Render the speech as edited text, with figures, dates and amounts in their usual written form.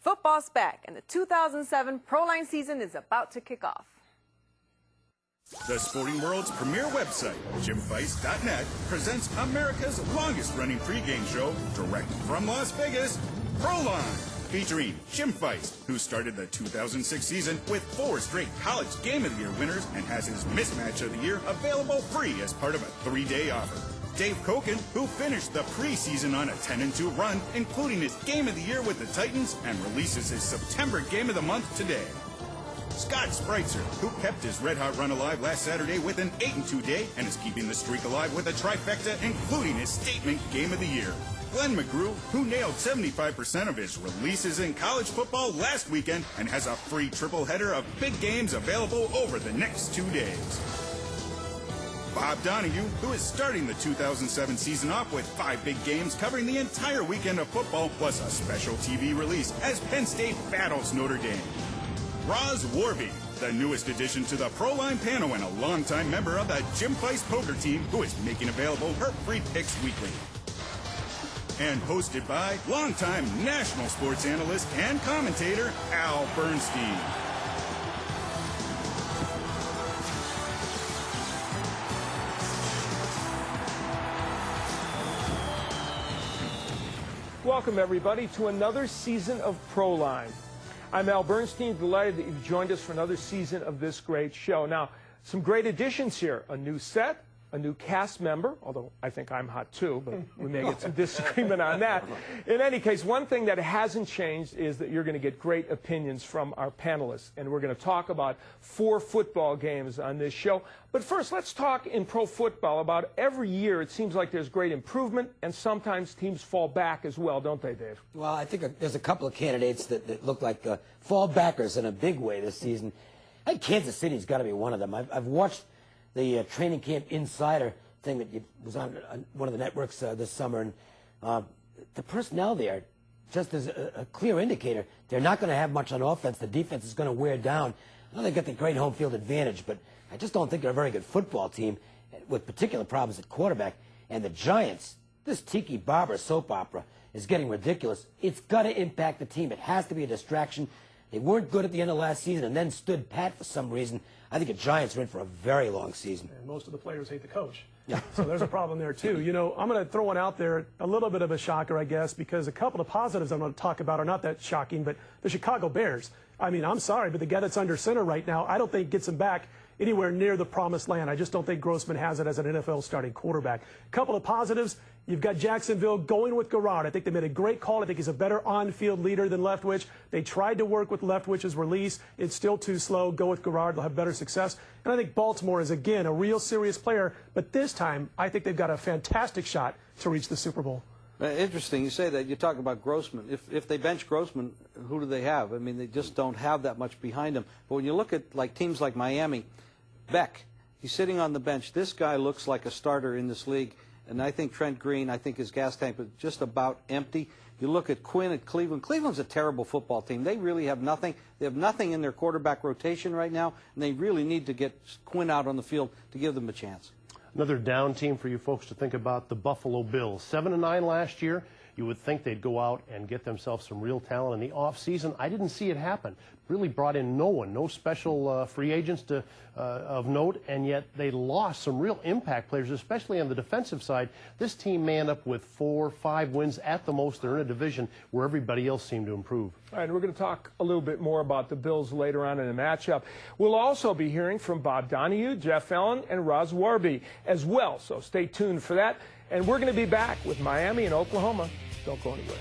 Football's back, and the 2007 Proline season is about to kick off. The sporting world's premier website, JimFeist.net, presents America's longest-running pregame show, direct from Las Vegas, Proline, featuring Jim Feist, who started the 2006 season with 4 straight College Game of the Year winners and has his Mismatch of the Year available free as part of a 3-day offer. Dave Koken, who finished the preseason on a 10-2 run, including his Game of the Year with the Titans, and releases his September Game of the Month today. Scott Spreitzer, who kept his red-hot run alive last Saturday with an 8-2 day and is keeping the streak alive with a trifecta, including his statement Game of the Year. Glenn McGrew, who nailed 75% of his releases in college football last weekend and has a free triple header of big games available over the next 2 days. Bob Donahue, who is starting the 2007 season off with 5 big games covering the entire weekend of football, plus a special TV release as Penn State battles Notre Dame. Roz Warby, the newest addition to the Proline panel and a longtime member of the Jim Feist poker team, who is making available her free picks weekly. And hosted by longtime national sports analyst and commentator Al Bernstein. Welcome, everybody, to another season of Proline. I'm Al Bernstein, delighted that you've joined us for another season of this great show. Now, some great additions here. A new set, a new cast member, although I think I'm hot too, but we may get some disagreement on that. In any case, one thing that hasn't changed is that you're going to get great opinions from our panelists, and we're going to talk about 4 football games on this show. But first, let's talk in pro football about every year it seems like there's great improvement, and sometimes teams fall back as well, don't they, Dave? Well, I think there's a couple of candidates that look like fall backers in a big way this season. I think Kansas City's got to be one of them. I've watched the training camp insider thing that was on one of the networks this summer, and the personnel there, just as a clear indicator, they're not going to have much on offense. The defense is going to wear down. I know they've got the great home field advantage, but I just don't think they're a very good football team with particular problems at quarterback. And the Giants, this Tiki Barber soap opera is getting ridiculous. It's got to impact the team. It has to be a distraction. They weren't good at the end of last season and then stood pat for some reason. I think the Giants are in for a very long season. And most of the players hate the coach. Yeah. So there's a problem there, too. You know, I'm going to throw one out there, a little bit of a shocker, I guess, because a couple of positives I'm going to talk about are not that shocking, but the Chicago Bears. I mean, I'm sorry, but the guy that's under center right now, I don't think gets him back anywhere near the promised land. I just don't think Grossman has it as an NFL starting quarterback. A couple of positives. You've got Jacksonville going with Garrard. I think they made a great call. I think he's a better on-field leader than Leftwich. They tried to work with Leftwich's release. It's still too slow. Go with Garrard. They'll have better success. And I think Baltimore is, again, a real serious player. But this time, I think they've got a fantastic shot to reach the Super Bowl. Interesting you say that. You talk about Grossman. If they bench Grossman, who do they have? I mean, they just don't have that much behind them. But when you look at teams like Miami, Beck, he's sitting on the bench. This guy looks like a starter in this league. And I think Trent Green, I think his gas tank was just about empty. You look at Quinn at Cleveland. Cleveland's a terrible football team. They really have nothing. They have nothing in their quarterback rotation right now, and they really need to get Quinn out on the field to give them a chance. Another down team for you folks to think about, the Buffalo Bills. 7-9 last year. You would think they'd go out and get themselves some real talent in the offseason. I didn't see it happen. Really brought in no one, no special free agents of note, and yet they lost some real impact players, especially on the defensive side. This team may end up with 4 or 5 wins at the most. They're in a division where everybody else seemed to improve. All right, we're going to talk a little bit more about the Bills later on in the matchup. We'll also be hearing from Bob Donahue, Jeff Allen, and Roz Warby as well, so stay tuned for that. And we're going to be back with Miami and Oklahoma. Don't go anywhere.